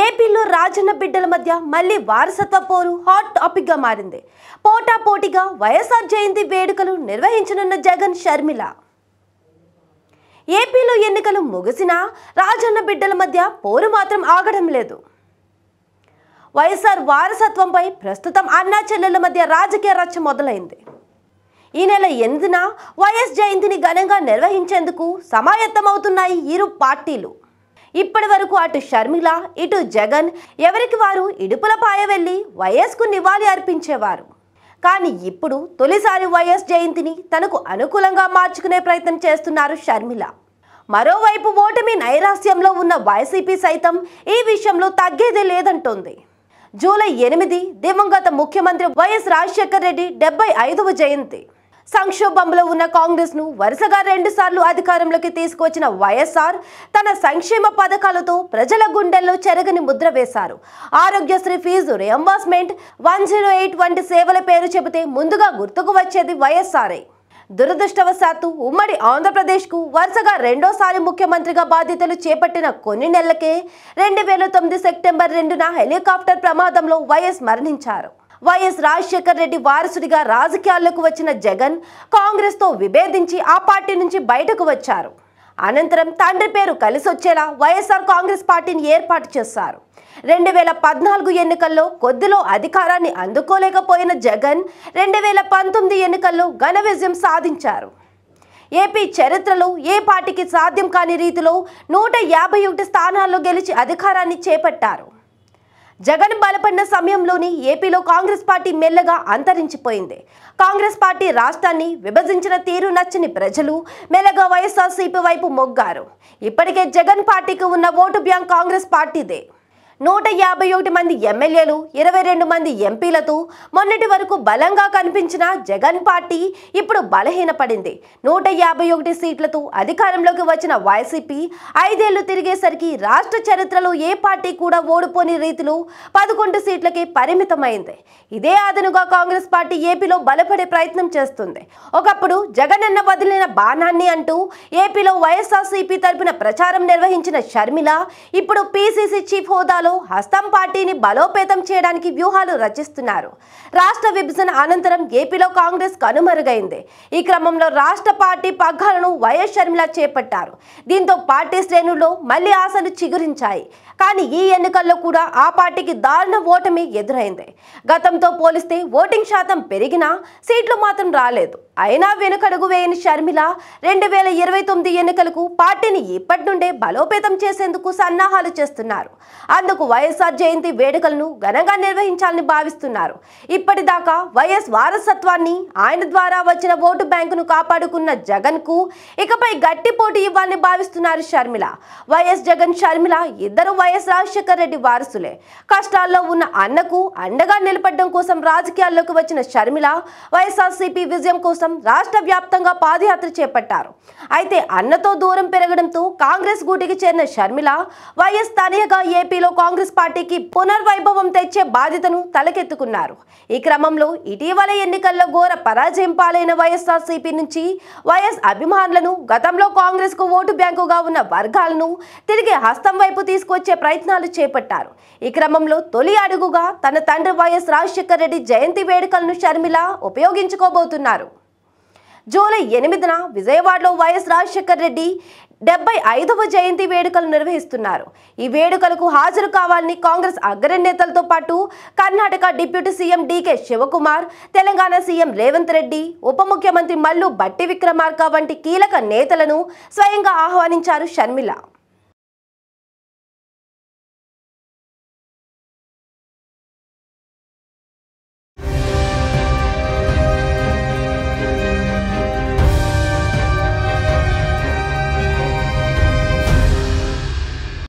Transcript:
ఏపీలో రాజన్న బిడ్డల మధ్య మళ్ళీ వారసత్వ పోరు హాట్ టాపిక్ గా మారింది. పోటాపోటీగా వైఎస్ఆర్ జయంతి వేడుకలు నిర్వహించనున్న జగన్ షర్మిల. ఏపీలో ఎన్నికలు ముగిసినా రాజన్న బిడ్డల మధ్య పోరు మాత్రం ఆగడం లేదు. వైఎస్ఆర్ వారసత్వంపై ప్రస్తుతం అన్నా చెల్లెల మధ్య రాజకీయ రచ్చ మొదలైంది. ఈ నెల 8న వైఎస్ జయంతిని ఘనంగా నిర్వహించేందుకు సమాయత్తమవుతున్నాయి ఇరు పార్టీలు. ఇప్పటి వరకు అటు షర్మిల ఇటు జగన్ ఎవరికి వారు ఇడుపులపాయ వెళ్లి వైఎస్కు నివాళి అర్పించేవారు. కానీ ఇప్పుడు తొలిసారి వైఎస్ జయంతిని తనకు అనుకూలంగా మార్చుకునే ప్రయత్నం చేస్తున్నారు షర్మిల. మరోవైపు ఓటమి నైరాస్యంలో ఉన్న వైసీపీ సైతం ఈ విషయంలో తగ్గేదే లేదంటోంది. జూలై 8 దివంగత ముఖ్యమంత్రి వైఎస్ రాజశేఖర రెడ్డి 75వ జయంతి. సంక్షోభంలో ఉన్న కాంగ్రెస్ ను వరుసగా 2 సార్లు అధికారంలోకి తీసుకొచ్చిన వైఎస్ఆర్ తన సంక్షేమ పథకాలతో ప్రజల గుండెల్లో చెరగని ముద్ర వేశారు. ఆరోగ్యశ్రీ ఫీజు రియంబర్స్మెంట్, 108 వంటి సేవల పేరు చెబితే ముందుగా గుర్తుకు వచ్చేది వైఎస్ఆర్ఏ. దురదృష్టవశాత్తు ఉమ్మడి ఆంధ్రప్రదేశ్కు వరుసగా 2వ ముఖ్యమంత్రిగా బాధ్యతలు చేపట్టిన కొన్ని నెలలకే 2009 సెప్టెంబర్ 2న హెలికాప్టర్ ప్రమాదంలో వైఎస్ మరణించారు. వైఎస్ రాజశేఖర రెడ్డి వారసుడిగా రాజకీయాల్లోకి వచ్చిన జగన్ కాంగ్రెస్ తో విభేదించి ఆ పార్టీ నుంచి బయటకు వచ్చారు. అనంతరం తండ్రి పేరు కలిసొచ్చేలా వైఎస్ఆర్ కాంగ్రెస్ పార్టీని ఏర్పాటు చేశారు. 2014 ఎన్నికల్లో కొద్దిలో అధికారాన్ని అందుకోలేకపోయిన జగన్ 2019 ఎన్నికల్లో ఘన విజయం సాధించారు. ఏపీ చరిత్రలో ఏ పార్టీకి సాధ్యం కాని రీతిలో 151 స్థానాల్లో గెలిచి అధికారాన్ని చేపట్టారు. జగన్ బలపడిన సమయంలోని ఏపీలో కాంగ్రెస్ పార్టీ మెల్లగా అంతరించిపోయింది. కాంగ్రెస్ పార్టీ రాష్ట్రాన్ని విభజించిన తీరు నచ్చని ప్రజలు మెల్లగా వైఎస్ఆర్సీపీ వైపు మొగ్గారు. ఇప్పటికే జగన్ పార్టీకి ఉన్న ఓటు బ్యాంక్ కాంగ్రెస్ పార్టీదే. 151 మంది ఎమ్మెల్యేలు, 22 మంది ఎంపీలతో మొన్నటి వరకు బలంగా కనిపించిన జగన్ పార్టీ ఇప్పుడు బలహీనపడింది. 151 సీట్లతో అధికారంలోకి వచ్చిన వైసీపీ 5 ఏళ్లు తిరిగేసరికి రాష్ట్ర చరిత్రలో ఏ పార్టీ కూడా ఓడిపోని రీతిలో 11 సీట్లకే పరిమితమైంది. ఇదే అదనుగా కాంగ్రెస్ పార్టీ ఏపీలో బలపడే ప్రయత్నం చేస్తుంది. ఒకప్పుడు జగన్ అన్న వదిలిన బాణాన్ని అంటూ ఏపీలో వైఎస్ఆర్సీపీ తరపున ప్రచారం నిర్వహించిన షర్మిల ఇప్పుడు పీసీసీ చీఫ్ హోదాలో హస్తం పార్టీని బలోపేతం చేయడానికి వ్యూహాలు రచిస్తున్నారు. రాష్ట్ర విభజన అనంతరం ఏపీలో కాంగ్రెస్ కనుమరుగైంది. ఈ క్రమంలో రాష్ట్ర పార్టీ పగ్గాలను వైఎస్ షర్మిల చేపట్టారు. దీంతో పార్టీ శ్రేణుల్లో మళ్లీ ఆశలు చిగురించాయి. కానీ ఈ ఎన్నికల్లో కూడా ఆ పార్టీకి దారుణ ఓటమి ఎదురైంది. గతంతో పోలిస్తే ఓటింగ్ శాతం పెరిగినా సీట్లు మాత్రం రాలేదు. అయినా వెనుకడుగు వేయని షర్మిల 2029 ఎన్నికలకు పార్టీని ఇప్పటి నుండే బలోపేతం చేసేందుకు సన్నాహాలు చేస్తున్నారు. అందుకు వైఎస్ఆర్ జయంతి వేడుకలను ఘనంగా నిర్వహించాలని భావిస్తున్నారు. ఇప్పటిదాకా వైఎస్ వారసత్వాన్ని, ఆయన ద్వారా వచ్చిన ఓటు బ్యాంకును కాపాడుకున్న జగన్ కు ఇకపై గట్టి పోటీ ఇవ్వాలని భావిస్తున్నారు షర్మిల. వైఎస్ జగన్, షర్మిల ఇద్దరు వైఎస్ రాజశేఖర రెడ్డి వారసులే. కష్టాల్లో ఉన్న అన్నకు అండగా నిలబడడం కోసం రాజకీయాల్లోకి వచ్చిన షర్మిల వైఎస్ఆర్సీపీ విజయం కోసం రాష్ట్ర వ్యాప్తంగా పాదయాత్ర చేపట్టారు. అయితే అన్నతో దూరం పెరగడంతో కాంగ్రెస్ గూటికి చేరిన షర్మిల వైఎస్ తనయగా ఏపీలో కాంగ్రెస్ పార్టీకి పునర్వైభవం తెచ్చే బాధ్యతను తలకెత్తుకున్నారు. ఈ క్రమంలో ఇటీవల ఎన్నికల్లో ఘోర పరాజయం పాలైన వైఎస్ఆర్సీపీ నుంచి వైఎస్ అభిమానులను, గతంలో కాంగ్రెస్ కు ఓటు బ్యాంకుగా ఉన్న వర్గాలను తిరిగి హస్తం వైపు తీసుకొచ్చే ప్రయత్నాలు చేపట్టారు. ఈ క్రమంలో తొలి అడుగుగా తన తండ్రి వైఎస్ రాజశేఖర రెడ్డి జయంతి వేడుకలను షర్మిల ఉపయోగించుకోబోతున్నారు. జూలై 8న విజయవాడలో వైఎస్ రాజశేఖర రెడ్డి 75వ జయంతి వేడుకలు నిర్వహిస్తున్నారు. ఈ వేడుకలకు హాజరు కావాలని కాంగ్రెస్ అగ్రనేతలతో పాటు Karnataka deputy CM DK Shivakumar, Telangana CM Revanth Reddy, ఉప ముఖ్యమంత్రి మల్లు భట్టి విక్రమార్క వంటి కీలక నేతలను స్వయంగా ఆహ్వానించారు షర్మిల.